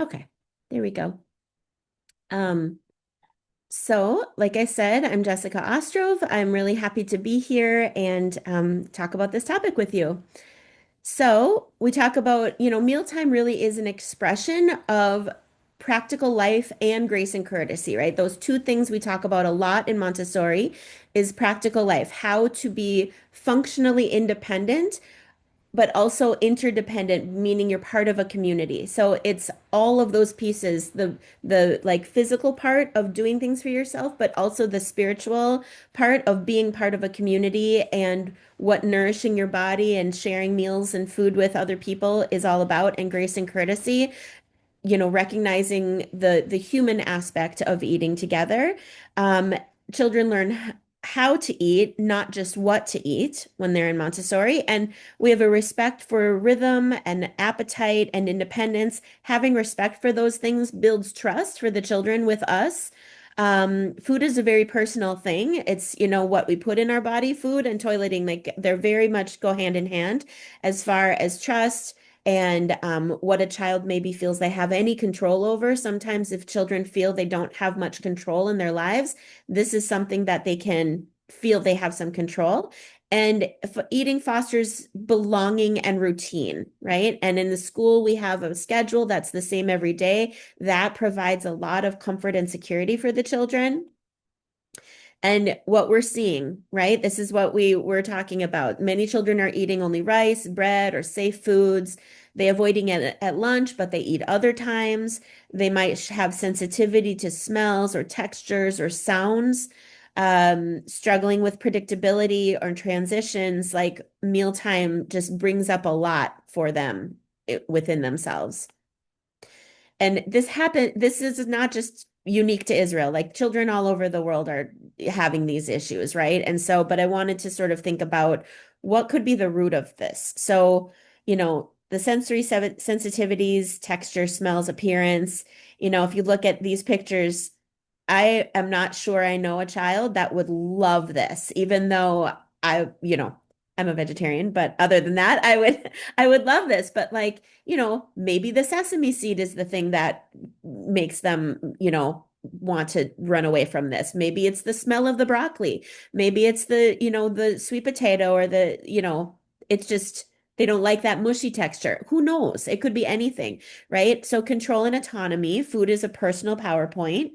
Okay, there we go. Um, so, like I said, I'm Jessica Ostrov. I'm really happy to be here and talk about this topic with you. So, we talk about, mealtime really is an expression of practical life and grace and courtesy, right? Those two things we talk about a lot in Montessori is practical life, how to be functionally independent but also interdependent, meaning you're part of a community. So it's all of those pieces, the like physical part of doing things for yourself, but also the spiritual part of being part of a community and what nourishing your body and sharing meals and food with other people is all about, and grace and courtesy, recognizing the human aspect of eating together. Um, Children learn how to eat, not just what to eat when they're in Montessori. And we have a respect for rhythm and appetite and independence. Having respect for those things builds trust for the children with us. Food is a very personal thing. It's, what we put in our body, food and toileting, like they're very much go hand in hand as far as trust and what a child maybe feels they have any control over. Sometimes, if children feel they don't have much control in their lives, this is something that they can feel they have some control. And eating fosters belonging and routine, right? And in the school, we have a schedule that's the same every day. That provides a lot of comfort and security for the children. And what we're seeing, right? This is what we were talking about. Many children are eating only rice, bread, or safe foods. They avoiding it at lunch, but they eat other times. They might have sensitivity to smells or textures or sounds, struggling with predictability or transitions, like mealtime just brings up a lot for them within themselves. And this is not just unique to Israel. Like children all over the world are having these issues, right? And so, but I wanted to sort of think about what could be the root of this. So, the sensory sensitivities, texture, smells, appearance, if you look at these pictures, I am not sure I know a child that would love this, even though I'm a vegetarian, but other than that, I would love this. But like, maybe the sesame seed is the thing that makes them, want to run away from this. Maybe it's the smell of the broccoli. Maybe it's the sweet potato or it's just they don't like that mushy texture. Who knows? It could be anything, right? So control and autonomy, food is a personal PowerPoint.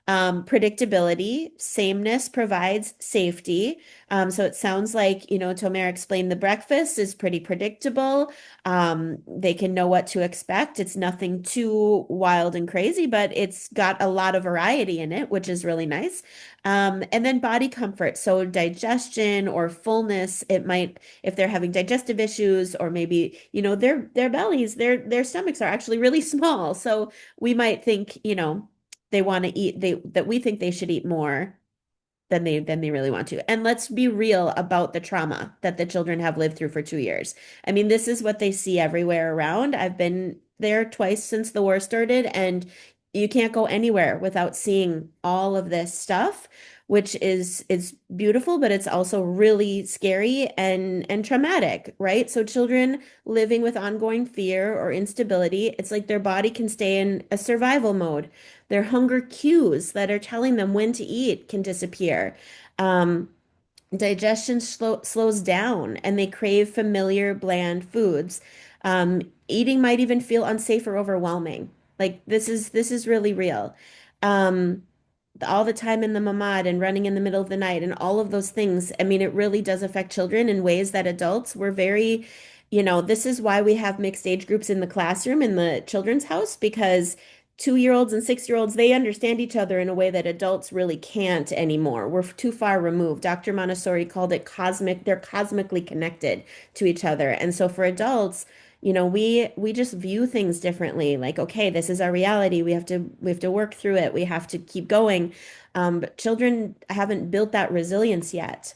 Predictability, sameness provides safety. So it sounds like, Tomer explained the breakfast is pretty predictable. They can know what to expect. It's nothing too wild and crazy, but it's got a lot of variety in it, which is really nice. And then body comfort. So digestion or fullness, it might, if they're having digestive issues, or maybe, their bellies, their stomachs are actually really small. So we might think, they want to eat that we think they should eat more than they really want to. And let's be real about the trauma that the children have lived through for 2 years. I mean, this is what they see everywhere around. I've been there twice since the war started, and you can't go anywhere without seeing all of this stuff, which is beautiful, but it's also really scary and traumatic, right? So children living with ongoing fear or instability, it's like their body can stay in a survival mode. Their hunger cues that are telling them when to eat can disappear. Um, Digestion slows down and they crave familiar, bland foods. Eating might even feel unsafe or overwhelming. Like this is really real. Um, all the time in the mamad and running in the middle of the night and all of those things. I mean, it really does affect children in ways that adults were very, this is why we have mixed age groups in the classroom in the children's house, because 2-year-olds and 6-year-olds, they understand each other in a way that adults really can't anymore. We're too far removed. Dr. Montessori called it cosmic, they're cosmically connected to each other. And so for adults, we just view things differently. Like, okay, this is our reality. We have to work through it. We have to keep going. But children haven't built that resilience yet.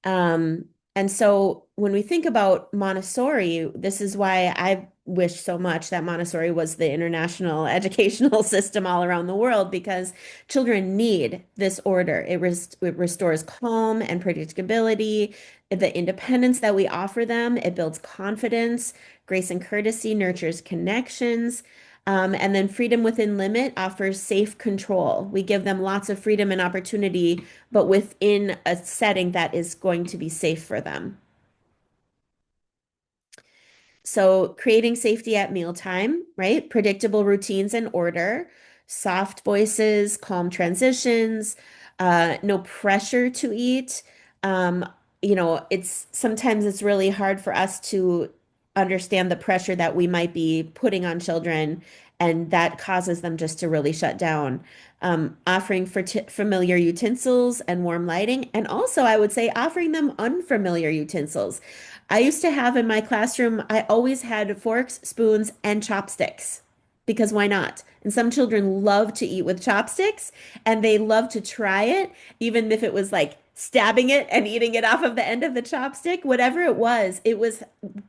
Um, and so when we think about Montessori, this is why I wish so much that Montessori was the international educational system all around the world, because children need this order. It restores calm and predictability, the independence that we offer them. It builds confidence, Grace and courtesy nurtures connections. And then freedom within limit offers safe control. We give them lots of freedom and opportunity, but within a setting that is going to be safe for them. So creating safety at mealtime, right? Predictable routines and order, soft voices, calm transitions, no pressure to eat. Um, it's sometimes it's really hard for us to understand the pressure that we might be putting on children, and that causes them just to really shut down. Offering for familiar utensils and warm lighting, and also I would say offering them unfamiliar utensils. I used to have in my classroom, I always had forks, spoons, and chopsticks because why not? And some children love to eat with chopsticks and they love to try it, even if it was like stabbing it and eating it off of the end of the chopstick, whatever it was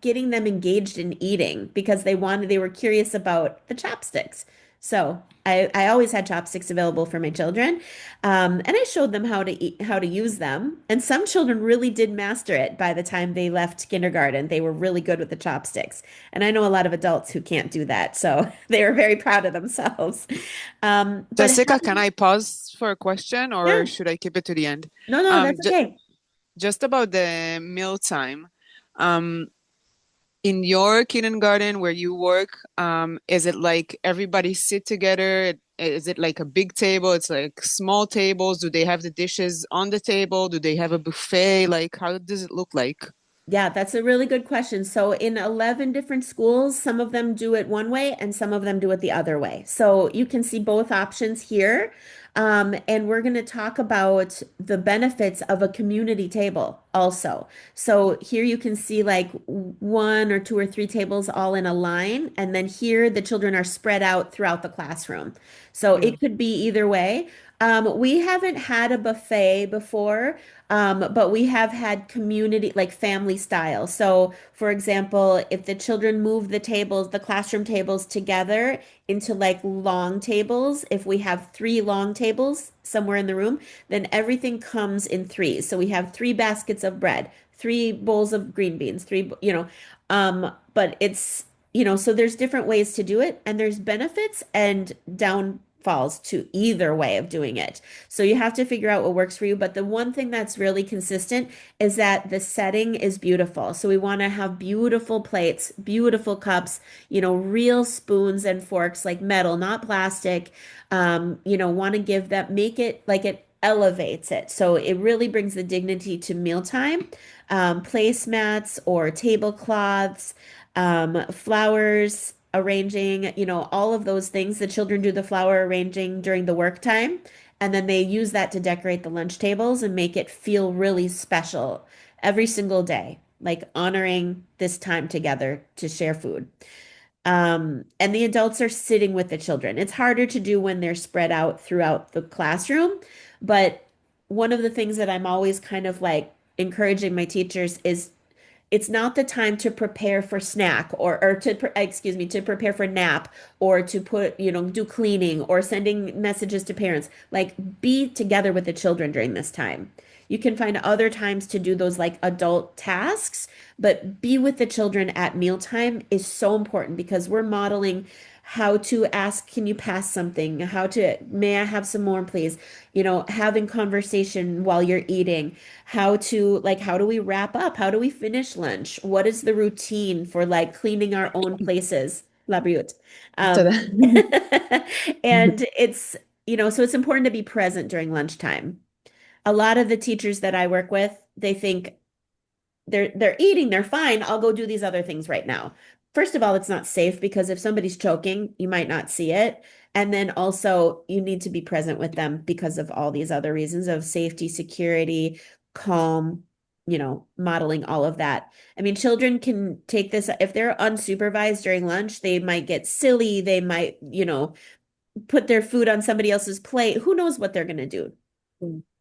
getting them engaged in eating because they were curious about the chopsticks. So I always had chopsticks available for my children. And I showed them how to eat, how to use them. And some children really did master it by the time they left kindergarten. They were really good with the chopsticks. And I know a lot of adults who can't do that. So they were very proud of themselves. But Jessica, can I pause for a question or yeah, should I keep it to the end? no, no, Um, that's ju okay. just about the mealtime. Um, in your kindergarten where you work, is it like everybody sit together? Is it like a big table? It's like small tables. Do they have the dishes on the table? Do they have a buffet? Like, how does it look like? Yeah, that's a really good question. So, in 11 different schools, some of them do it one way and some of them do it the other way. So, you can see both options here. And we're going to talk about the benefits of a community table also. So, here you can see like one or two or three tables all in a line. And then here the children are spread out throughout the classroom. So, it could be either way. We haven't had a buffet before. But we have had community, like family style. So, for example, if the children move the tables, the classroom tables together into like long tables, if we have three long tables somewhere in the room, then everything comes in threes. So we have three baskets of bread, three bowls of green beans, but so there's different ways to do it, and there's benefits and downfalls to either way of doing it. So you have to figure out what works for you. But the one thing that's really consistent is that the setting is beautiful. So we want to have beautiful plates, beautiful cups, real spoons and forks, like metal, not plastic. Want to give that, make it like it elevates it. So it really brings the dignity to mealtime. Placemats or tablecloths, flowers arranging, all of those things. The children do the flower arranging during the work time. And then they use that to decorate the lunch tables and make it feel really special every single day, like honoring this time together to share food. And the adults are sitting with the children. It's harder to do when they're spread out throughout the classroom, but one of the things that I'm always kind of like encouraging my teachers is it's not the time to prepare for snack or excuse me, to prepare for nap or to do cleaning or sending messages to parents. Like be together with the children during this time. You can find other times to do those like adult tasks, but be with the children at mealtime is so important because we're modeling how to ask, can you pass something? May I have some more, please? Having conversation while you're eating, how do we wrap up? How do we finish lunch? What is the routine for like cleaning our own places? La Brute. So Um, that and so it's important to be present during lunchtime. A lot of the teachers that I work with, they think they're eating, they're fine. I'll go do these other things right now. First of all, it's not safe because if somebody's choking, you might not see it. And then also you need to be present with them because of all these other reasons of safety, security, calm, modeling all of that. I mean, children can take this if they're unsupervised during lunch, they might get silly, they might, put their food on somebody else's plate. Who knows what they're going to do?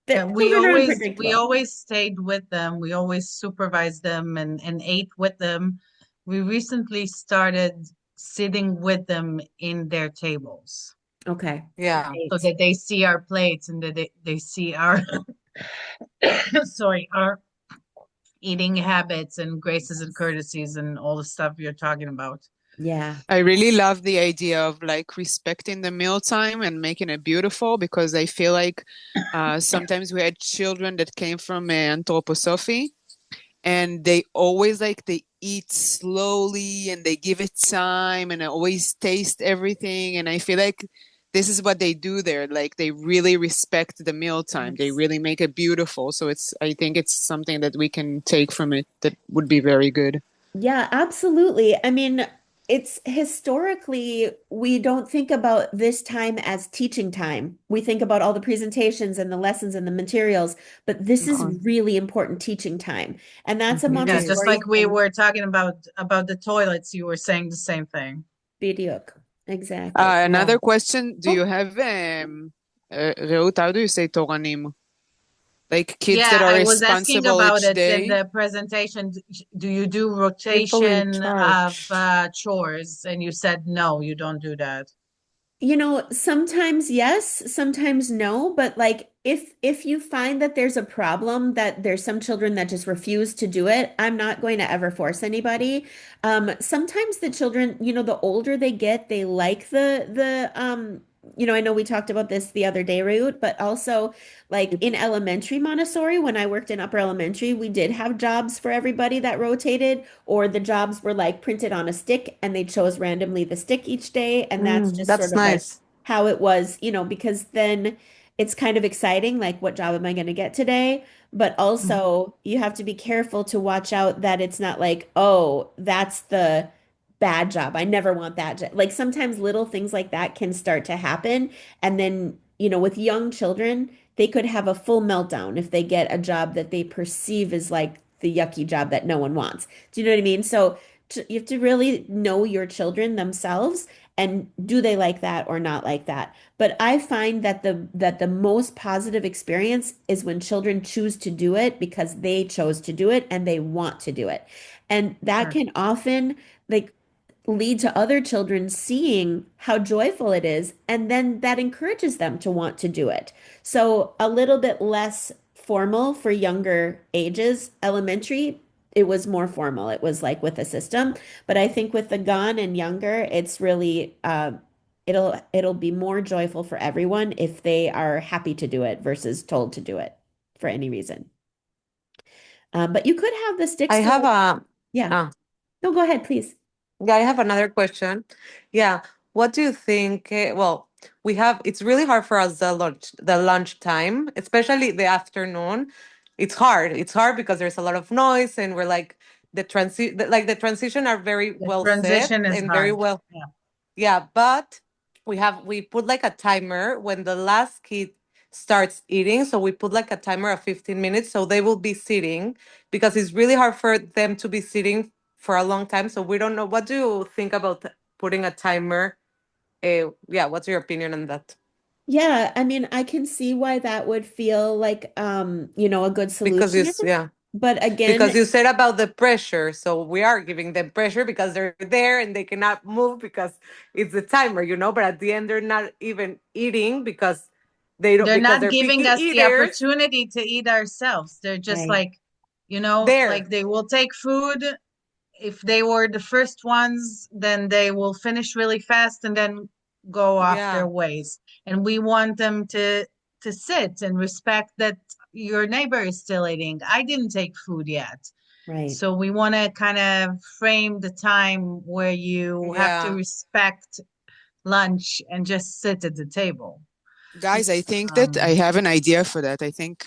Yeah, The children are we unpredictable. always stayed with them. We always supervised them and ate with them. We recently started sitting with them in their tables Okay. yeah. so Great. that they see our plates and that they see our sorry, our eating habits and graces and courtesies and all the stuff you're talking about. Yeah. I really love the idea of like respecting the mealtime and making it beautiful because I feel like sometimes we had children that came from anthroposophy and they always like they eat slowly and they give it time and they always taste everything. And I feel like this is what they do there. Like they really respect the mealtime. They Yes. really make it beautiful. So I think it's something that we can take from it that would be very good. Yeah, absolutely. I mean, it's historically, we don't think about this time as teaching time. We think about all the presentations and the lessons and the materials, but this is Okay. really important teaching time. And that's a It Yeah, is. just Montessori like we thing. were talking about the toilets, you were saying the same thing. Bediuk. Exactly. Yeah. Another question, do you Oh, have Reut, how do you say Toranim? Like kids that Yeah, are I was asking responsible about each it in day? the presentation. Do you do People in rotation of charge. chores? And you said no, you don't do that. sometimes yes, sometimes no, but like if you find that there's a problem, that there's some children that just refuse to do it, I'm not going to ever force anybody. Sometimes the children, the older they get, they like I know we talked about this the other day, Ryut, but also like in elementary Montessori, when I worked in upper elementary, we did have jobs for everybody that rotated, or the jobs were like printed on a stick and they chose randomly the stick each day. And that's just sort That's of like nice. how it was, because then it's kind of exciting, like what job am I going to get today? But Mhm. also you have to be careful to watch out that it's not like, oh, that's the bad job. I never want that job. Like sometimes little things like that can start to happen. And then, with young children, they could have a full meltdown if they get a job that they perceive as like the yucky job that no one wants. Do you know what I mean? So you have to really know your children themselves and do they like that or not like that. But I find that the most positive experience is when children choose to do it because they chose to do it and they want to do it. And that Sure. can often like lead to other children seeing how joyful it is, and then that encourages them to want to do it. So a little bit less formal for younger ages. Elementary, it was more formal. It was like with a system. But I think with the gun and younger, it's really it'll be more joyful for everyone if they are happy to do it versus told to do it for any reason. But you could have the I sticks have though. a Yeah. ah, No, go ahead, please. yeah, I have another question. Yeah, what do you think? Well, we have it's really hard for us the lunch time, especially the afternoon. It's hard. It's hard because there's a lot of noise and we're like the transition are very The well set transition is and very hard. well. Yeah. Yeah, but we put like a timer when the last kid starts eating. So we put like a timer of 15 minutes. So they will be sitting because it's really hard for them to be sitting for a long time. So we don't know. What do you think about putting a timer? Yeah, what's your opinion on that? Yeah, I mean, I can see why that would feel like a good Because solution. yeah, But because again, you said about the pressure. So we are giving them pressure because they're there and they cannot move because it's the timer. But at the end they're not even eating because they don't They're because not they're giving picky us the eaters. opportunity to eat ourselves. They're just right, like, like There. they will take food. If they were the first ones, then they will finish really fast and then go off their Yeah. ways. And we want them to sit and respect that your neighbor is still eating. I didn't take food yet. right. So we want to kind of frame the time where you have to Yeah. respect lunch and just sit at the table. Guys, I think that I Um, have an idea for that. I think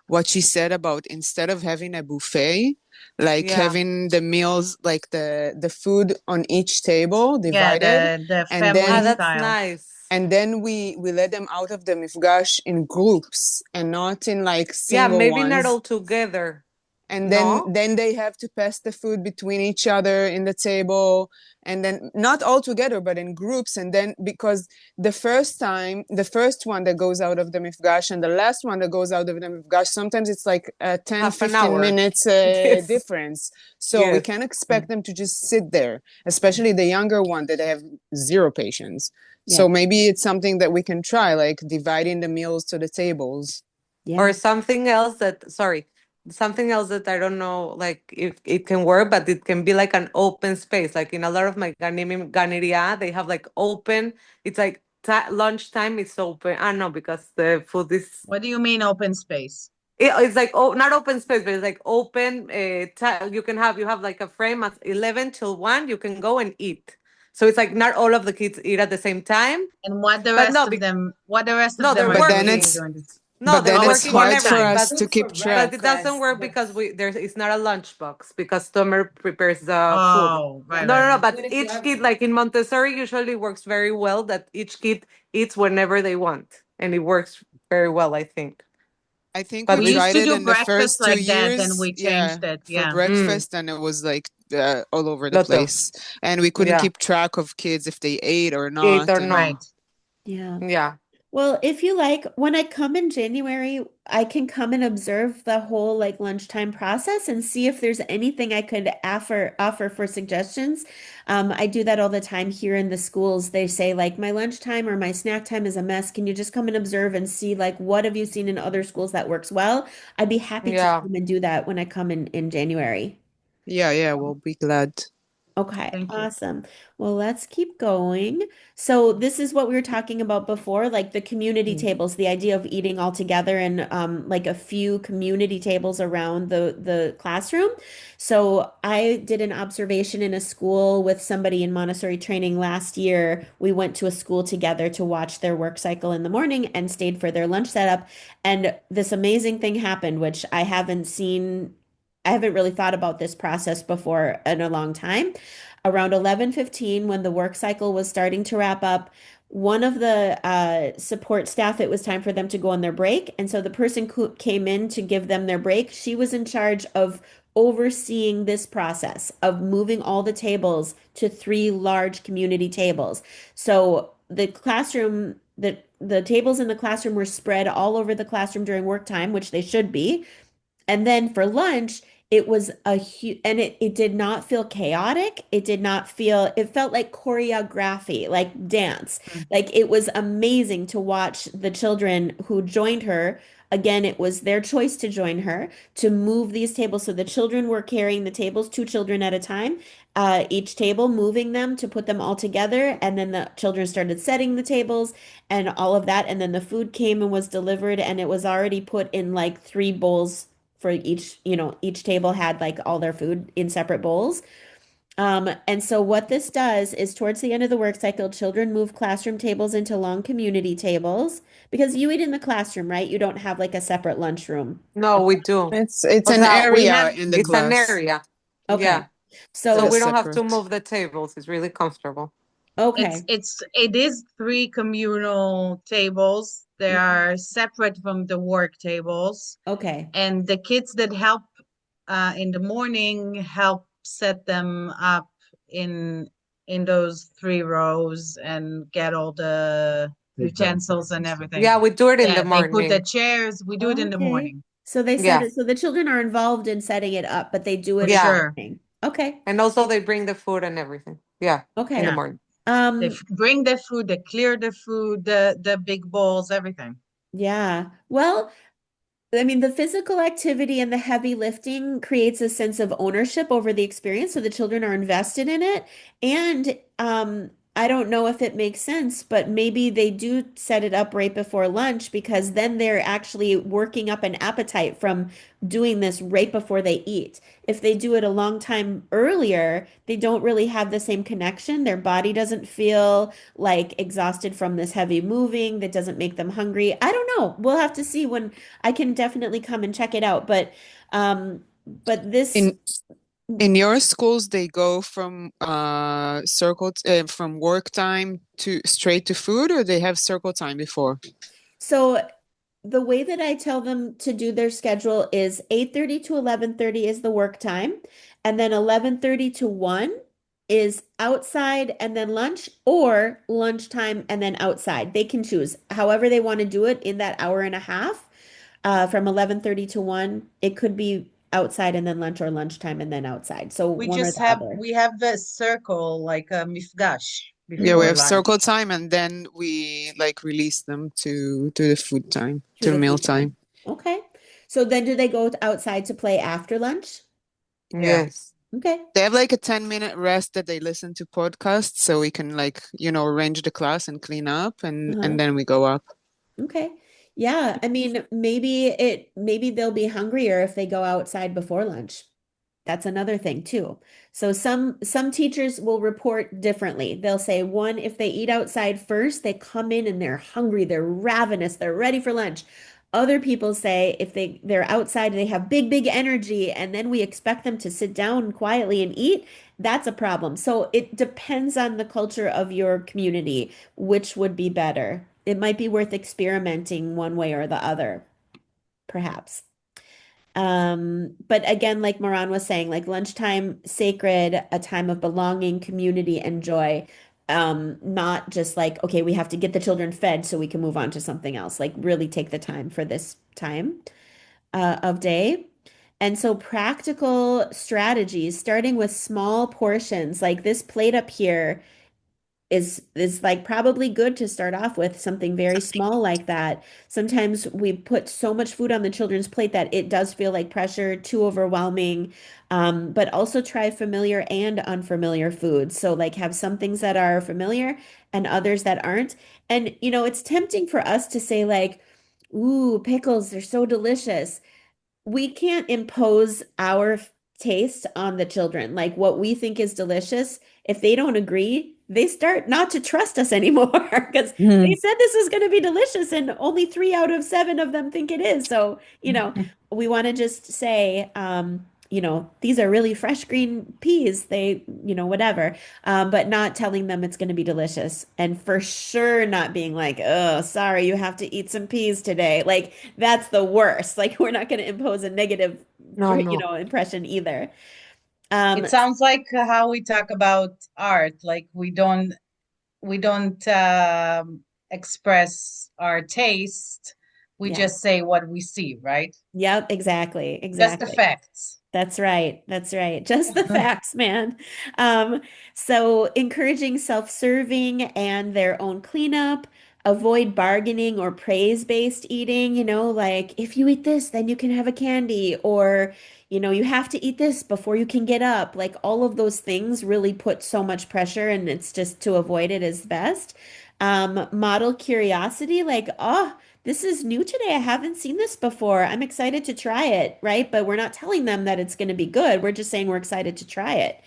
what she said about instead of having a buffet, like Yeah. having the meals, like the food on each table yeah, divided, the and family Ah, then that's style. nice. we let them out of the mifgash in groups and not in like Yeah, single maybe not ones. all together. And then No? they have to pass the food between each other in the table, and then not all together but in groups. And then because the first one that goes out of the mifgash and the last one that goes out of the mifgash, sometimes it's like a 10 Half an 15 hour. minutes Yes. difference, so we Yes. can't expect them to just sit there, especially the younger one that have zero patience. Yeah, So maybe it's something that we can try, like dividing the meals to the tables. yeah, Or something else that, sorry, something else that I don't know, like if it can work, but it can be like an open space. Like in a lot of my ganeria, they have like open. It's like lunchtime is open. I know because the food is. What do you mean open space? It's like, oh, not open space, but it's like open. You have like a frame at 11 till 1. You can go and eat. So it's like not all of the kids eat at the same time, And what the but rest of them, what the rest of no, them they're are But then doing working. it's during this? No, but they're then Oh, it's it's working work hard for time. whenever, us but to keep but track. it doesn't work because it's not a lunchbox because Tomer prepares the food. Oh, right, No, right, no, no. right. But each kid, like in Montessori, usually works very well that each kid eats whenever they want, and it works very well, I think. I think we But We we, used tried to it do in the breakfast first two like that, and years, we yeah, changed it. for Yeah. breakfast, and it was like all over the Loto, place, and we couldn't yeah, keep track of kids if they ate or eat not, or and no, Right. Yeah. yeah, Well, if you like, when I come in January, I can come and observe the whole like lunchtime process and see if there's anything I could offer for suggestions. I do that all the time here in the schools. They say like my lunchtime or my snack time is a mess. Can you just come and observe and see like what have you seen in other schools that works well? I'd be happy to yeah. come and do that when I come in January. yeah, we'll be glad. Okay, Thank you. awesome. Well, let's keep going. So this is what we were talking about before, like the community tables, the idea of eating all together and like a few community tables around the classroom. So I did an observation in a school with somebody in Montessori training last year. We went to a school together to watch their work cycle in the morning and stayed for their lunch setup. And this amazing thing happened, which I haven't seen. I haven't really thought about this process before in a long time. Around 11:15, when the work cycle was starting to wrap up, one of the support staff, it was time for them to go on their break. And so the person who came in to give them their break, she was in charge of overseeing this process of moving all the tables to three large community tables. So the classroom, the tables in the classroom were spread all over the classroom during work time, which they should be. And then for lunch, it was a huge, and it did not feel chaotic. It did not feel, it felt like choreography, like dance. Mm. Like it was amazing to watch the children who joined her. Again, it was their choice to join her to move these tables. So the children were carrying the tables, two children at a time, each table, moving them to put them all together. And then the children started setting the tables and all of that. And then the food came and was delivered, and it was already put in like three bowls for each, each table had like all their food in separate bowls. And so what this does is towards the end of the work cycle, children move classroom tables into long community tables because you eat in the classroom, right? You don't have like a separate lunchroom. No, we do. It's O an sea, we area have in the it's an class area. Okay. Yeah. that So So, is we don't have to separate. move the tables. It's really comfortable. okay. It is three communal tables. They are separate from the work tables, Okay. and the kids that help in the morning help set them up in in those three rows and get all the utensils and everything. Yeah, we do it in the Yeah, they put the morning. chairs. We do it in the Okay. morning So they said Yeah. it, so the children are involved in setting it up, but they do for it in the Yeah. sure. morning. Okay. And also they bring the food and everything. Yeah, in the Okay. Yeah, morning. they Um, bring the food, they clear the food, the big bowls, everything. yeah. Well, I mean, the physical activity and the heavy lifting creates a sense of ownership over the experience, so the children are invested in it. And I don't know if it makes sense, but maybe they do set it up right before lunch because then they're actually working up an appetite from doing this right before they eat. If they do it a long time earlier, they don't really have the same connection. Their body doesn't feel like exhausted from this heavy moving, that doesn't make them hungry. I don't know. We'll have to see when I can definitely come and check it out, but this In in your schools, they go from from work time to straight to food, or they have circle time before? so the way that I tell them to do their schedule is 8:30 to 11:30 is the work time, and then 11:30 to 1 is outside and then lunch or lunchtime and then outside. They can choose however they want to do it in that hour and a half. From 11:30 to 1, it could be outside and then lunch or lunchtime and then outside. So one or the other. We have the circle like a mifgash Yeah, we before have circle lunch. time, and then we like release them to the food time, To to the meal food time. time. Okay. So then do they go outside to play after lunch? Yeah. Yes. Okay. They have like a 10-minute rest that they listen to podcasts so we can like, arrange the class and clean up and Uh-huh. then we go up. Okay. Yeah, I mean, maybe they'll be hungrier if they go outside before lunch. That's another thing too. So some teachers will report differently. They'll say one, if they eat outside first, they come in and they're hungry, they're ravenous, they're ready for lunch. Other people say if they're outside, they have big energy, and then we expect them to sit down quietly and eat, that's a problem. So it depends on the culture of your community, which would be better. It might be worth experimenting one way or the other, perhaps. But again, like Moran was saying, like lunchtime, sacred, a time of belonging, community, and joy. Not just like, okay, we have to get the children fed so we can move on to something else. Like really take the time for this time of day. And so practical strategies, starting with small portions, like this plate up here is like probably good to start off with something very small like that. Sometimes we put so much food on the children's plate that it does feel like pressure, too overwhelming. But also try familiar and unfamiliar foods. So like have some things that are familiar and others that aren't. And it's tempting for us to say like, ooh, pickles, they're so delicious. We can't impose our taste on the children. Like what we think is delicious, if they don't agree, they start not to trust us anymore because they Mhm. said this is going to be delicious and only 3 out of 7 of them think it is. So, we want to just say, these are really fresh green peas. They, whatever, but not telling them it's going to be delicious. And for sure not being like, oh, sorry, you have to eat some peas today. Like, that's the worst. Like, we're not going to impose a negative, No, no. impression either. It Um, sounds like how we talk about art, like we don't express our taste. We yeah. just say what we see, right? Yep, exactly. Just the Exactly. facts. That's right. That's right. Just the facts, man. Um, so encouraging self-serving and their own cleanup, avoid bargaining or praise-based eating, like if you eat this, then you can have a candy, or, you have to eat this before you can get up. Like all of those things really put so much pressure, and it's just to avoid it is best. Model curiosity, like, oh, this is new today. I haven't seen this before. I'm excited to try it, right? But we're not telling them that it's going to be good. We're just saying we're excited to try it.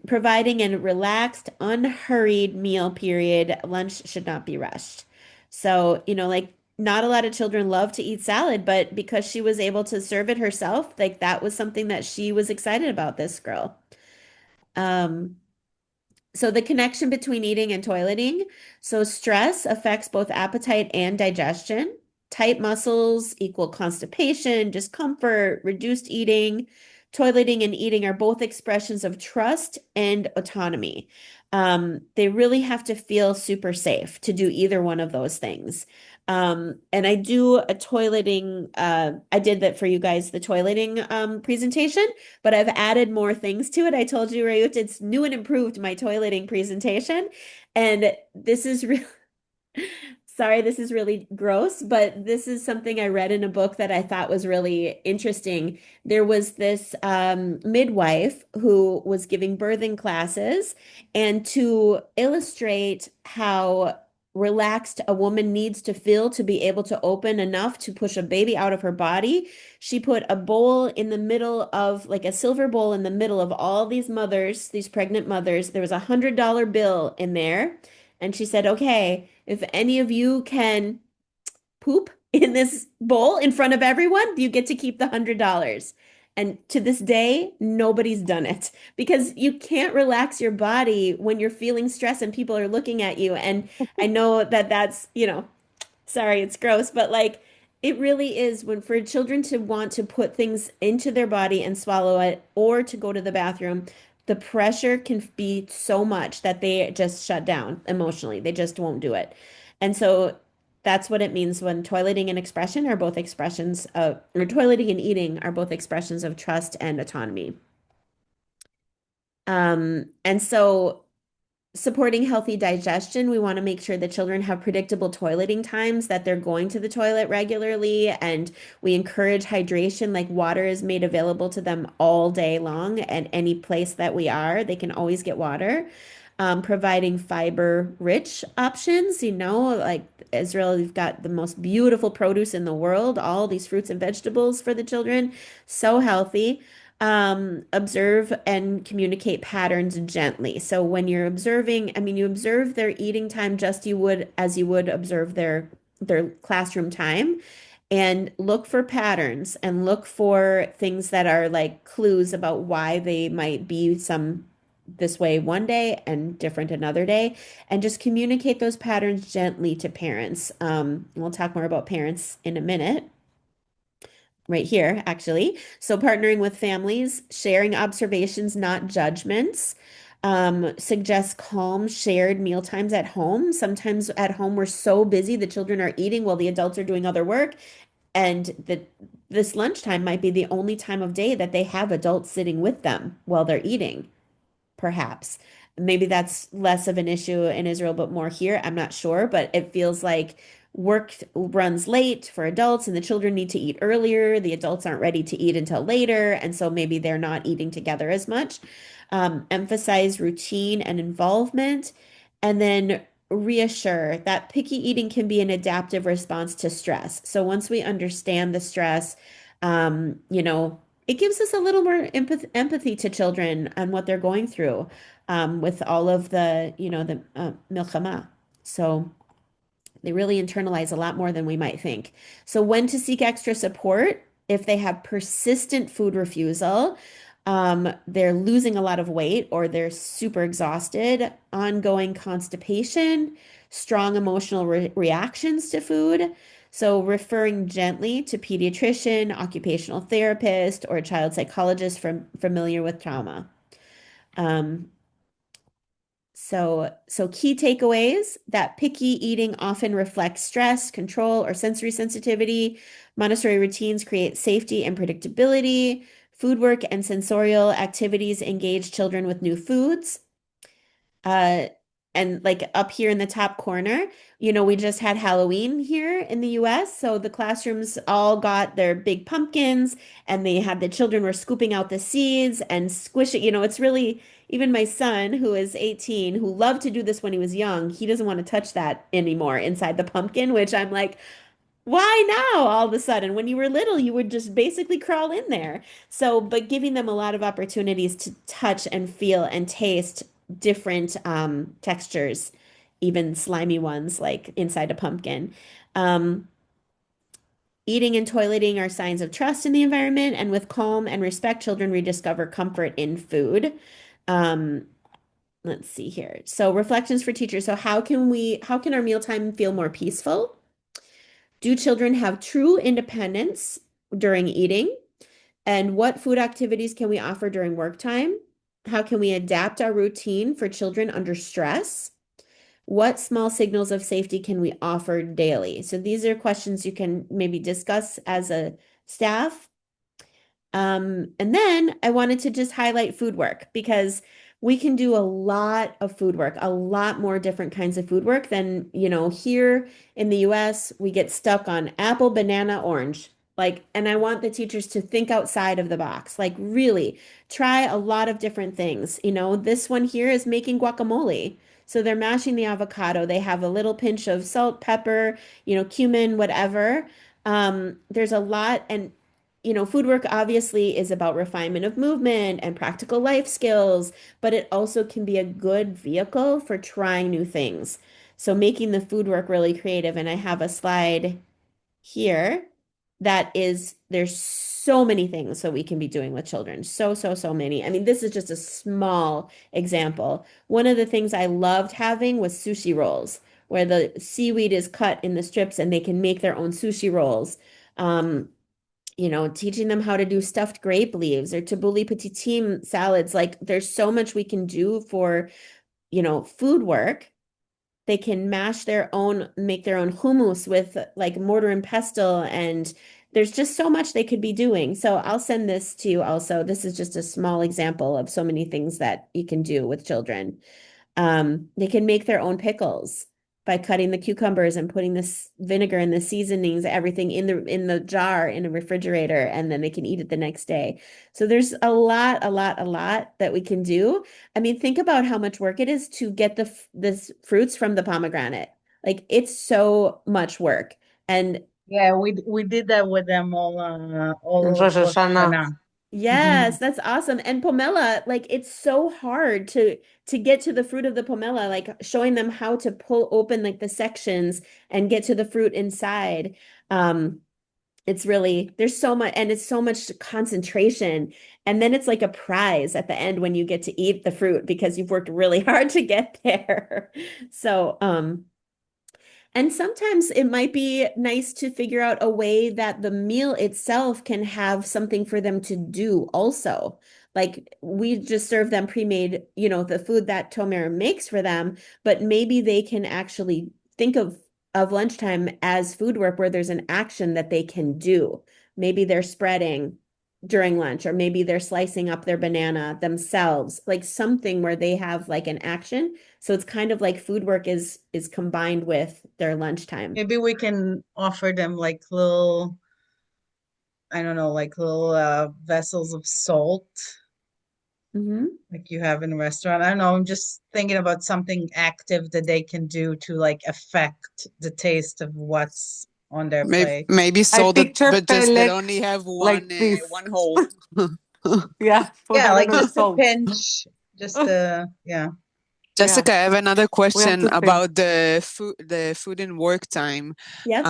Providing a relaxed, unhurried meal period. Lunch should not be rushed. So, like not a lot of children love to eat salad, but because she was able to serve it herself, like that was something that she was excited about, this girl. Um, so the connection between eating and toileting. So stress affects both appetite and digestion. Tight muscles equal constipation, discomfort, reduced eating. Toileting and eating are both expressions of trust and autonomy. They really have to feel super safe to do either one of those things. And I do a toileting, I did that for you guys, the toileting presentation, but I've added more things to it. I told you, Rayut, it's new and improved my toileting presentation. And this is really, sorry, this is really gross, but this is something I read in a book that I thought was really interesting. There was this midwife who was giving birthing classes, and to illustrate how relaxed a woman needs to feel to be able to open enough to push a baby out of her body, she put a bowl in the middle of, like a silver bowl in the middle of all these mothers, these pregnant mothers. There was $100 bill in there. And she said, okay, if any of you can poop in this bowl in front of everyone, you get to keep the $100. And to this day, nobody's done it because you can't relax your body when you're feeling stress and people are looking at you. And I know that that's, sorry, it's gross, but like it really is when for children to want to put things into their body and swallow it or to go to the bathroom, the pressure can be so much that they just shut down emotionally. They just won't do it. And so that's what it means when toileting and expression are both expressions of, or toileting and eating are both expressions of trust and autonomy. And so supporting healthy digestion, we want to make sure the children have predictable toileting times, that they're going to the toilet regularly, and we encourage hydration, like water is made available to them all day long at any place that we are. They can always get water. Providing fiber-rich options, like Israel, you've got the most beautiful produce in the world, all these fruits and vegetables for the children, so healthy. Observe and communicate patterns gently. So when you're observing, I mean, you observe their eating time just as you would observe their classroom time, and look for patterns and look for things that are like clues about why they might be this way one day and different another day, and just communicate those patterns gently to parents. We'll talk more about parents in a minute right here, actually. So partnering with families, sharing observations, not judgments. Suggest calm, shared meal times at home. Sometimes at home we're so busy, the children are eating while the adults are doing other work, and this lunchtime might be the only time of day that they have adults sitting with them while they're eating, perhaps. Maybe that's less of an issue in Israel, but more here. I'm not sure, but it feels like work runs late for adults and the children need to eat earlier. The adults aren't ready to eat until later, and so maybe they're not eating together as much. Emphasize routine and involvement, and then reassure that picky eating can be an adaptive response to stress. So once we understand the stress, it gives us a little more empathy to children and what they're going through, with all of the milchama. So they really internalize a lot more than we might think. So when to seek extra support if they have persistent food refusal, they're losing a lot of weight or they're super exhausted, ongoing constipation, strong emotional reactions to food. So referring gently to pediatrician, occupational therapist, or a child psychologist familiar with trauma. So key takeaways: that picky eating often reflects stress, control, or sensory sensitivity. Montessori routines create safety and predictability. Food work and sensorial activities engage children with new foods. Uh, and like up here in the top corner, we just had Halloween here in the US. So the classrooms all got their big pumpkins and they had the children were scooping out the seeds and squishing. It's really, even my son, who is 18, who loved to do this when he was young, he doesn't want to touch that anymore inside the pumpkin, which I'm like, why now all of a sudden? When you were little, you would just basically crawl in there. So, but giving them a lot of opportunities to touch and feel and taste different textures, even slimy ones like inside a pumpkin. Um, Eating and toileting are signs of trust in the environment, and with calm and respect, children rediscover comfort in food. Um, let's see here. So reflections for teachers. So how can our mealtime feel more peaceful? Do children have true independence during eating? And what food activities can we offer during work time? How can we adapt our routine for children under stress? What small signals of safety can we offer daily? So these are questions you can maybe discuss as a staff. And then I wanted to just highlight food work because we can do a lot of food work, a lot more different kinds of food work than, here in the US, we get stuck on apple, banana, orange. And I want the teachers to think outside of the box, like really try a lot of different things. This one here is making guacamole. So they're mashing the avocado. They have a little pinch of salt, pepper, cumin, whatever. There's a lot, and food work obviously is about refinement of movement and practical life skills, but it also can be a good vehicle for trying new things. So making the food work really creative. And I have a slide here there's so many things that we can be doing with children. So many. I mean, this is just a small example. One of the things I loved having was sushi rolls, where the seaweed is cut in the strips and they can make their own sushi rolls. Teaching them how to do stuffed grape leaves or tabbouleh petitim salads. Like there's so much we can do for, food work. They can make their own hummus with like mortar and pestle, and there's just so much they could be doing. So I'll send this to you also. This is just a small example of so many things that you can do with children. They can make their own pickles by cutting the cucumbers and putting this vinegar and the seasonings, everything in the jar in a refrigerator, and then they can eat it the next day. So there's a lot that we can do. I mean, think about how much work it is to get this fruits from the pomegranate. Like it's so much work. And Yeah, we did that with them And all Rosh Rosh Hashanah. Hashanah. yes, that's awesome. And pomelo, like it's so hard to get to the fruit of the pomelo, like showing them how to pull open like the sections and get to the fruit inside. Um, it's really there's so much and it's so much concentration. And then it's like a prize at the end when you get to eat the fruit because you've worked really hard to get there. So, and sometimes it might be nice to figure out a way that the meal itself can have something for them to do also. Like we just serve them pre-made, the food that Tomer makes for them, but maybe they can actually think of lunchtime as food work where there's an action that they can do. Maybe they're spreading during lunch, or maybe they're slicing up their banana themselves, like something where they have like an action. So it's kind of like food work is combined with their lunchtime. Maybe we can offer them like little, I don't know, like little vessels of salt Hmm. like you have in a restaurant. I don't know. I'm just thinking about something active that they can do to like affect the taste of what's on their plate. Maybe I sold it, picture but just that Pelec only have like this. one hole. Yeah, put Yeah, that on like our just a salt. pinch, just yeah. Yeah, Jessica, I have another we have question to think. about the food and work time. Yep.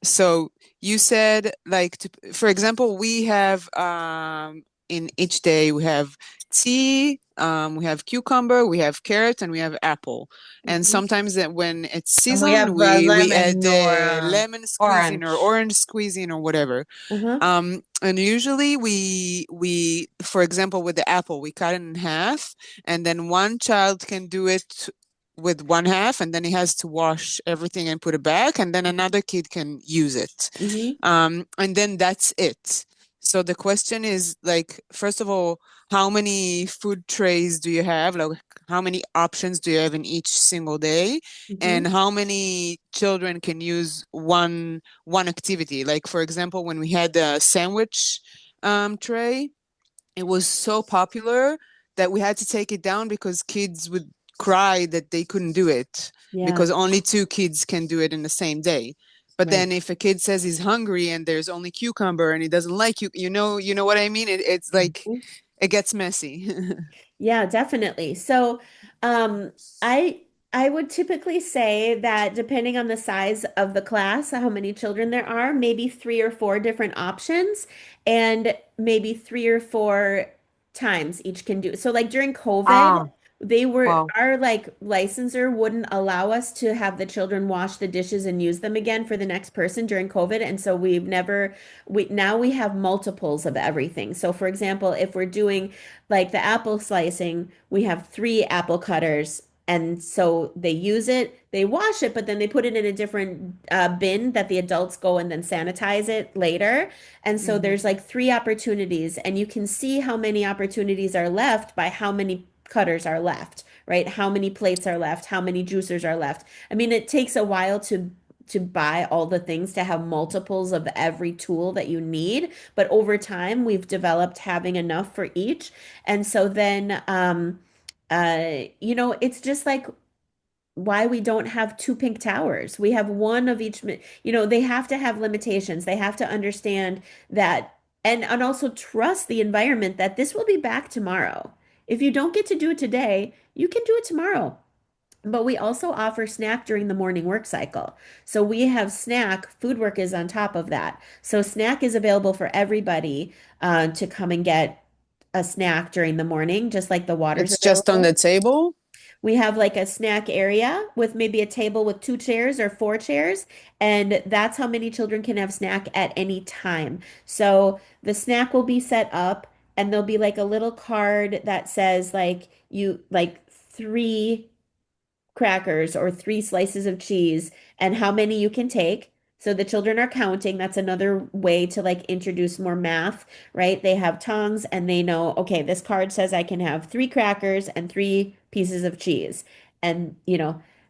So you said like for example, we have in each day we have tea, we have cucumber, we have carrot, and we have apple. And Hmm. sometimes that when it's And we seasoned, have we add lemon or the lemon squeezing or Orange. orange squeezing or whatever. Uh-huh. And usually we for example with the apple we cut it in half, and then one child can do it with one half, and then he has to wash everything and put it back, and then another kid can use it. Hmm. And then that's it. So the question is like, first of all, how many food trays do you have? Like, how many options do you have in each single day? Hmm. And how many children can use one activity? Like, for example, when we had the sandwich tray, it was so popular that we had to take it down because kids would cry that they couldn't do it Yeah, because only two kids can do it in the same day. But right. then if a kid says he's hungry and there's only cucumber and he doesn't like you know what I mean? It's like Mhm. it gets messy. Yeah, definitely. So, um, I I would typically say that depending on the size of the class, how many children there are, maybe three or four different options, and maybe three or four times each can do. So, like during COVID, Ah, they were wow. our like licensor wouldn't allow us to have the children wash the dishes and use them again for the next person during COVID, and so we now we have multiples of everything. So, for example, if we're doing like the apple slicing, we have three apple cutters. And so they use it, they wash it, but then they put it in a different bin that the adults go and then sanitize it later. And so Mhm. there's like three opportunities, and you can see how many opportunities are left by how many cutters are left, right? How many plates are left, how many juicers are left. I mean, it takes a while to buy all the things to have multiples of every tool that you need, but over time we've developed having enough for each. And so then it's just like why we don't have two pink towers. We have one of each, they have to have limitations. They have to understand that and also trust the environment that this will be back tomorrow. If you don't get to do it today, you can do it tomorrow. But we also offer snack during the morning work cycle. So we have snack, food work is on top of that. So snack is available for everybody to come and get a snack during the morning, just like the water's It's just on available. the table. We have like a snack area with maybe a table with two chairs or four chairs, and that's how many children can have snack at any time. So the snack will be set up, and there'll be like a little card that says like you like three crackers or three slices of cheese and how many you can take. So the children are counting. That's another way to like introduce more math, right? They have tongues and they know, okay, this card says I can have three crackers and three pieces of cheese. And,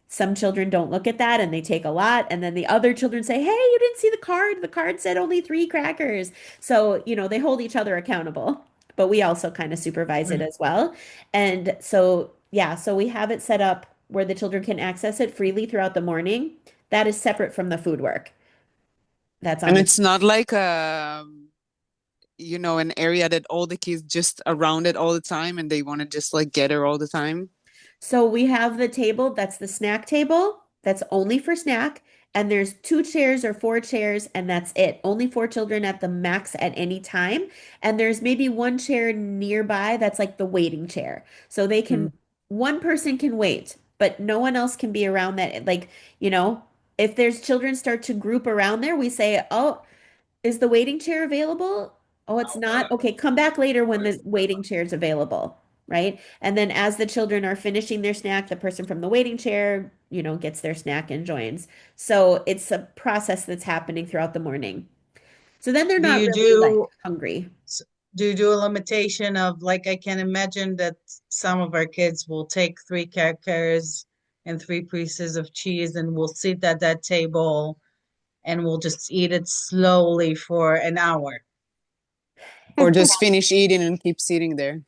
some children don't look at that and they take a lot. And then the other children say, hey, you didn't see the card. The card said only 3 crackers. So, they hold each other accountable, but we also kind of supervise it as well. And so, yeah, so we have it set up where the children can access it freely throughout the morning. That is separate from the food work. That's on And the it's not like an area that all the kids just around it all the time and they want to just like gather all the time. So we have the table, that's the snack table, that's only for snack. And there's 2 chairs or 4 chairs, and that's it. Only 4 children at the max at any time. And there's maybe 1 chair nearby that's like the waiting chair. So Mm. one person can wait, but no one else can be around that. Like, if there's children start to group around there, we say, oh, is the waiting chair available? Oh, it's not. Okay, come back later when the waiting chair is available, right? And then as the children are finishing their snack, the person from the waiting chair, gets their snack and joins. So it's a process that's happening throughout the morning. So then they're Do not you really like do hungry. do you do a limitation of, like, I can imagine that some of our kids will take 3 crackers and 3 pieces of cheese and will sit at that table and will just eat it slowly for an hour. Or just finish eating and keep sitting there.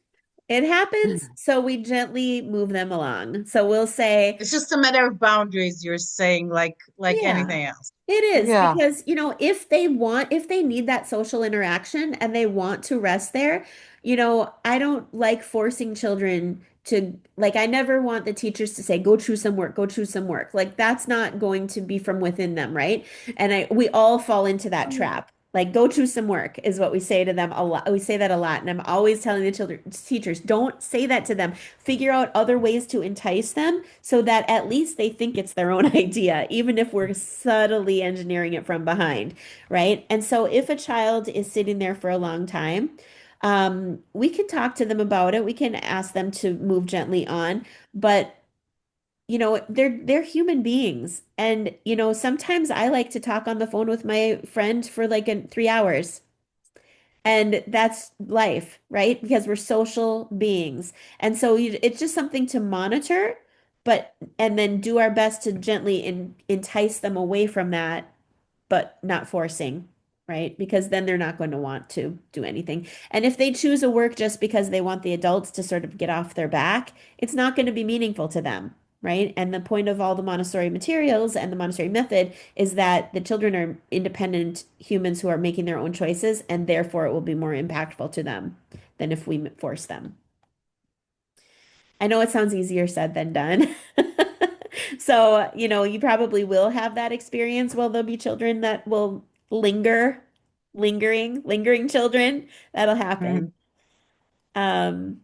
It happens, so we gently move them along. So we'll say, It's just a matter of boundaries, you're saying, like yeah. anything else. It is Yeah. because, if they need that social interaction and they want to rest there, I don't like forcing children to, like, I never want the teachers to say, go choose some work, go choose some work. Like, that's not going to be from within them, right? And we all fall into that trap. Like, go choose some work is what we say to them a lot. We say that a lot. And I'm always telling the children, teachers, don't say that to them. Figure out other ways to entice them so that at least they think it's their own idea, even if we're subtly engineering it from behind, right? And so if a child is sitting there for a long time, we can talk to them about it. We can ask them to move gently on, but they're human beings. And sometimes I like to talk on the phone with my friend for like 3 hours. And that's life, right? Because we're social beings. And so it's just something to monitor, and then do our best to gently entice them away from that, but not forcing, right? Because then they're not going to want to do anything. And if they choose a work just because they want the adults to sort of get off their back, it's not going to be meaningful to them, right? And the point of all the Montessori materials and the Montessori method is that the children are independent humans who are making their own choices, and therefore it will be more impactful to them than if we force them. I know it sounds easier said than done. So, you probably will have that experience. Well, there'll be children that will lingering children. That'll happen. Mhm. Um,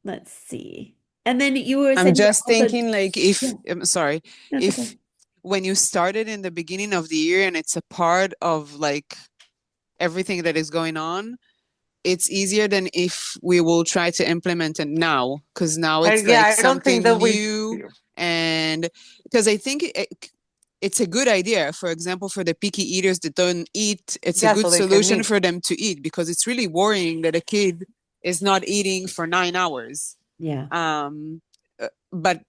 let's see. And then you I'm said you were just also, thinking like yeah, I'm sorry, that's okay. if when you started in the beginning of the year and it's a part of like everything that is going on, it's easier than if we will try to implement it now, because now it's Yeah, like I don't think something that we. new. And because I think it's a good idea, for example, for the picky eaters that don't eat, it's a Yeah, good so they can solution eat. for them to eat, because it's really worrying that a kid is not eating for 9 hours. Yeah. But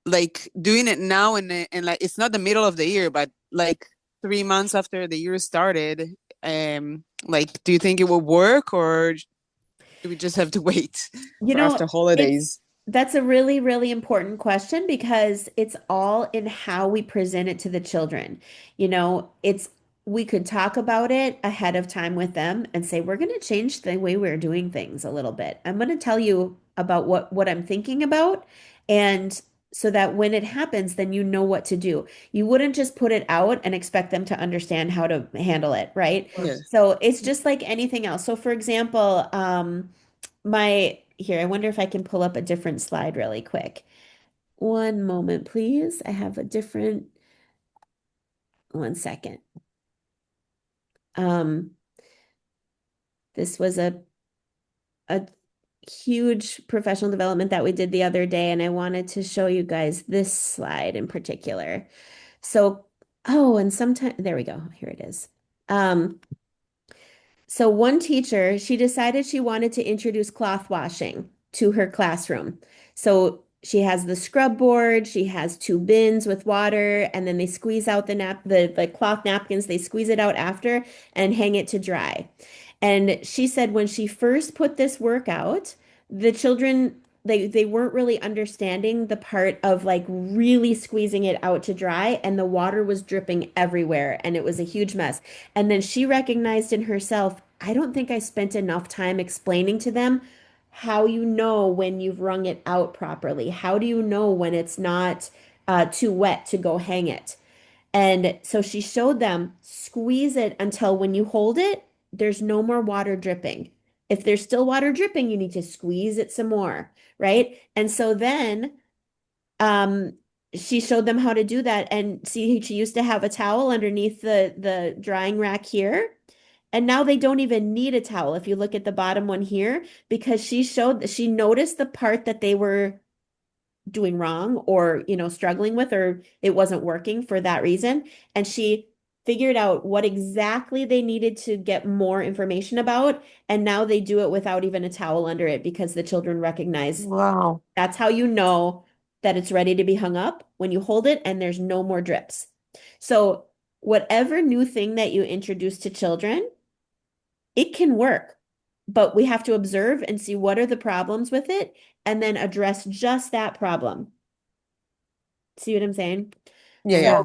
like doing it now, and like it's not the middle of the year, but like 3 months after the year started, like do you think it will work, or do we just have to wait You for know, after it's holidays? that's a really, really important question because it's all in how we present it to the children. It's we could talk about it ahead of time with them and say, we're going to change the way we're doing things a little bit. I'm going to tell you about what I'm thinking about, and so that when it happens, then you know what to do. You wouldn't just put it out and expect them to understand how to handle it, right? Yeah. So it's just like anything else. So for example, I wonder if I can pull up a different slide really quick. One moment, please. I have a different, one second. Um, this was a huge professional development that we did the other day, and I wanted to show you guys this slide in particular. So, oh, and sometimes there we go. Here it is. So one teacher, she decided she wanted to introduce cloth washing to her classroom. So she has the scrub board, she has two bins with water, and then they squeeze out the cloth napkins, they squeeze it out after and hang it to dry. And she said when she first put this work out, the children they weren't really understanding the part of like really squeezing it out to dry, and the water was dripping everywhere and it was a huge mess. And then she recognized in herself, I don't think I spent enough time explaining to them how you know when you've wrung it out properly. How do you know when it's not too wet to go hang it? And so she showed them squeeze it until when you hold it, there's no more water dripping. If there's still water dripping, you need to squeeze it some more, right? And so then um she showed them how to do that. And see, she used to have a towel underneath the drying rack here. And now they don't even need a towel if you look at the bottom one here, because she noticed the part that they were doing wrong or, struggling with, or it wasn't working for that reason. And she figured out what exactly they needed to get more information about. And now they do it without even a towel under it because the children recognize Wow. that's how you know that it's ready to be hung up when you hold it and there's no more drips. So, whatever new thing that you introduce to children, it can work, but we have to observe and see what are the problems with it and then address just that problem. See what I'm saying? Yeah, Yeah.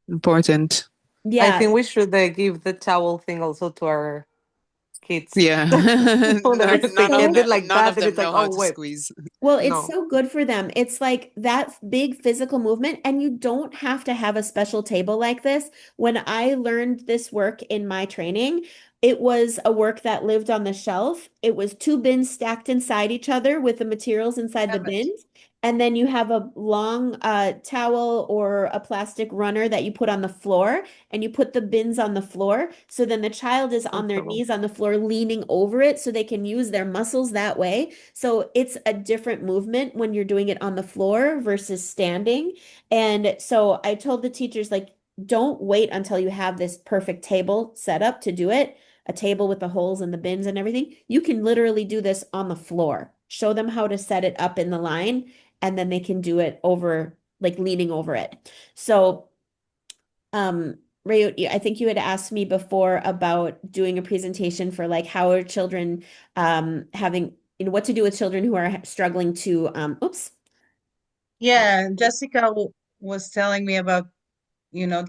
important. I Yeah. think we should give the towel thing also to our kids. Yeah. Whenever It's they get so it like None that, of then them it's like, know how oh to wait, squeeze. Well, it's no. so good for them. It's like that big physical movement, and you don't have to have a special table like this. When I learned this work in my training, it was a work that lived on the shelf. It was two bins stacked inside each other with the materials inside the Have it. bins. And then you have a long towel or a plastic runner that you put on the floor, and you put the bins on the floor. So then the child is on their Comfortable. knees on the floor, leaning over it so they can use their muscles that way. So it's a different movement when you're doing it on the floor versus standing. And so I told the teachers, like, don't wait until you have this perfect table set up to do it, a table with the holes and the bins and everything. You can literally do this on the floor. Show them how to set it up in the line, and then they can do it over, like leaning over it. So, Ray, I think you had asked me before about doing a presentation for like how are children having, what to do with children who are struggling to oops. Yeah, Jessica was telling me about,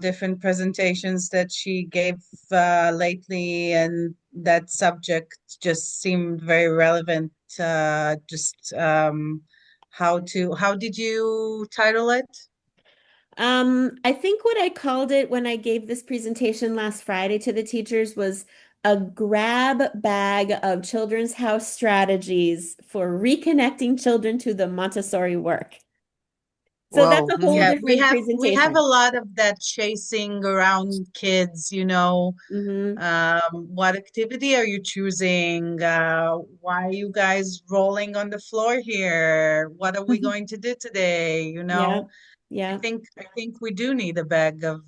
different presentations that she gave lately, and that subject just seemed very relevant. Just how did you title it? I think what I called it when I gave this presentation last Friday to the teachers was a grab bag of Children's House strategies for reconnecting children to the Montessori work. So that's Wow. a whole Yeah, different we have a presentation. lot of that chasing around kids, Hmm. what activity are you choosing? Why are you guys rolling on the floor here? What are we going to do today? Yeah. I Yeah. think I think we do need a bag of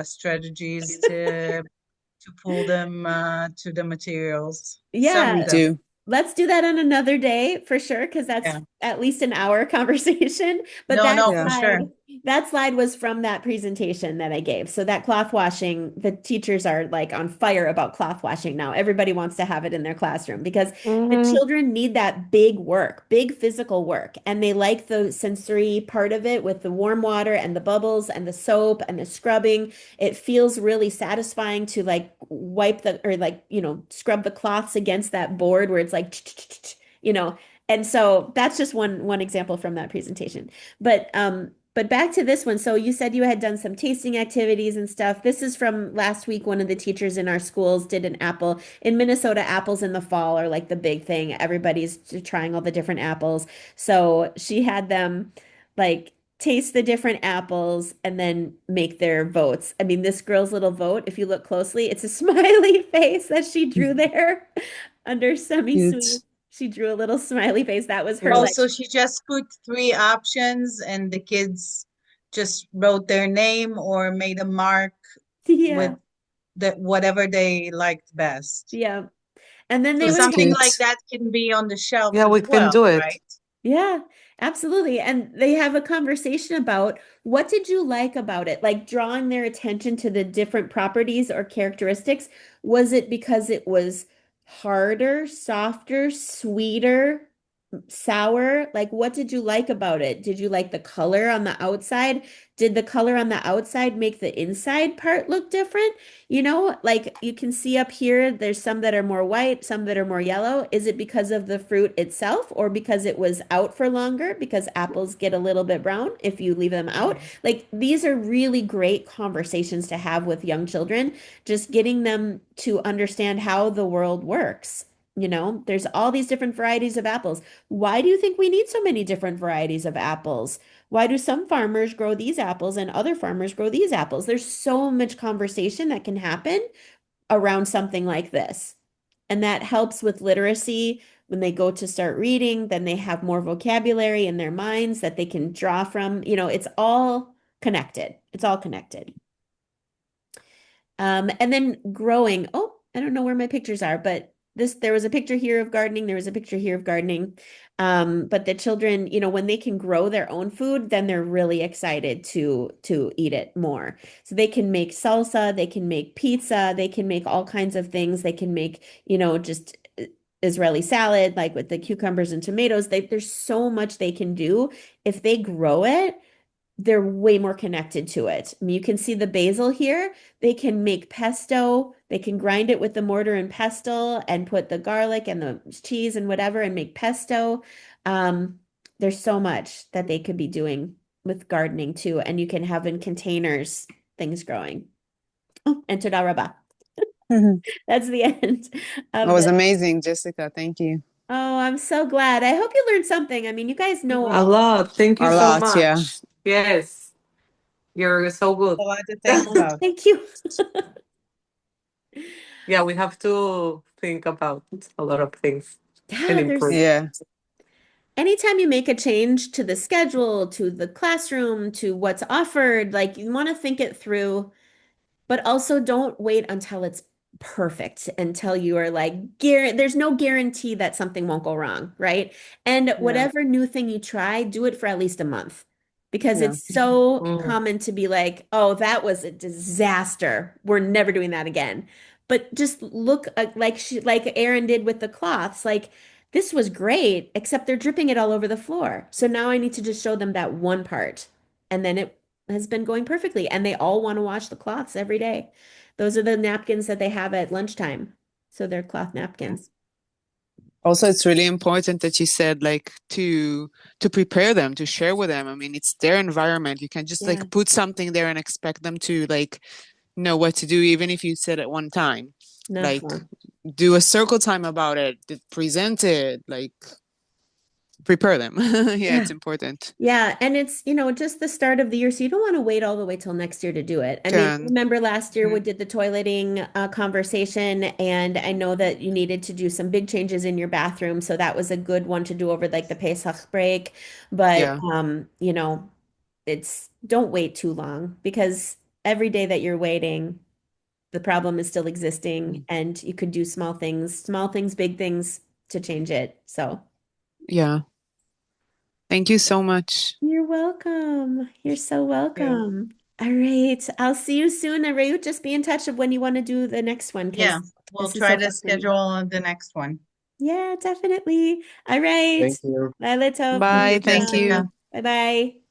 strategies to pull them to the materials. Some We of Yeah. them. do. Let's do that on another day for sure, because that's Yeah. at least an hour conversation. But No, that no, for Yeah. sure. slide was from that presentation that I gave. So that cloth washing, the teachers are like on fire about cloth washing now. Everybody wants to have it in their classroom because the Hmm. children need that big work, big physical work, and they like the sensory part of it with the warm water and the bubbles and the soap and the scrubbing. It feels really satisfying to like wipe the or like, scrub the cloths against that board where it's like, you know. And so that's just one example from that presentation. But back to this one. So you said you had done some tasting activities and stuff. This is from last week. One of the teachers in our schools did an apple. In Minnesota, apples in the fall are like the big thing. Everybody's trying all the different apples. So she had them like taste the different apples and then make their votes. I mean, this girl's little vote, if you look closely, it's a smiley face that she drew there under semi-sweet. Cute. She drew a little smiley face. That was her like, Also, she just put three options and the kids just wrote their name or made a mark with yeah, whatever they liked best. yeah. And then So they would That's something hand, like cute. that can be on the shelf Yeah, as we can well, do it. right? yeah. Absolutely. And they have a conversation about what did you like about it? Like drawing their attention to the different properties or characteristics. Was it because it was harder, softer, sweeter, sour? Like, what did you like about it? Did you like the color on the outside? Did the color on the outside make the inside part look different? You know, like you can see up here, there's some that are more white, some that are more yellow. Is it because of the fruit itself or because it was out for longer? Because apples get a little bit brown if you leave them out. Like these are really great conversations to have with young children, just getting them to understand how the world works. You know, there's all these different varieties of apples. Why do you think we need so many different varieties of apples? Why do some farmers grow these apples and other farmers grow these apples? There's so much conversation that can happen around something like this. And that helps with literacy. When they go to start reading, then they have more vocabulary in their minds that they can draw from. You know, it's all connected. It's all connected. And then growing. Oh, I don't know where my pictures are, but there was a picture here of gardening. There was a picture here of gardening. But the children, you know, when they can grow their own food, then they're really excited to eat it more. So they can make salsa, they can make pizza, they can make all kinds of things. They can make, you know, just Israeli salad, like with the cucumbers and tomatoes. There's so much they can do if they grow it, they're way more connected to it. I mean, you can see the basil here. They can make pesto. They can grind it with the mortar and pestle and put the garlic and the cheese and whatever and make pesto. There's so much that they could be doing with gardening too. And you can have in containers things growing. Oh, and toda rabah. That's the end That of was this. amazing, Jessica. Thank you. Oh, I'm so glad. I hope you learned something. I mean, you guys know A lot. Thank you A so lot, yeah. much. Yes, you're so good. A lot to think about. Thank you. Yeah, we have to think about a lot of things and Yeah, there's improve. Yeah. anytime you make a change to the schedule, to the classroom, to what's offered, like you want to think it through, but also don't wait until it's perfect, until you are like, there's no guarantee that something won't go wrong, right? And Yeah. whatever new thing you try, do it for at least a month because Yeah. it's so Mm. common to be like, oh, that was a disaster. We're never doing that again. But just look like Erin did with the cloths, like this was great, except they're dripping it all over the floor. So now I need to just show them that one part. And then it has been going perfectly. And they all want to wash the cloths every day. Those are the napkins that they have at lunchtime. So they're cloth napkins. Also, it's really important that you said like to prepare them, to share with them. I mean, it's their environment. You can just Yeah, like put something there and expect them to like know what to do, even if you said it one time. Like no. do a circle time about it, present it, like prepare them. Yeah, Yeah. it's important. Yeah, and it's, you know, just the start of the year, so you don't want to wait all the way till next year to do it. I mean, Can. remember last year we Mhm. did the toileting conversation, and I know that you needed to do some big changes in your bathroom, so that was a good one to do over like the Pesach break. But Yeah. you know, it's don't wait too long because every day that you're waiting, the problem is still existing, and you could do small things, big things to change it. So. Yeah. Thank you so much. You're welcome. You're so Yeah. welcome. All right. I'll see you soon, Arayu. Just be in touch of when you want to do the next one Yeah, because we'll this is try so to fascinating. schedule the next one. Yeah, definitely. All right. Thank you. Laila tov. Bye. Thank you, Thank Jessica. you. Bye-bye.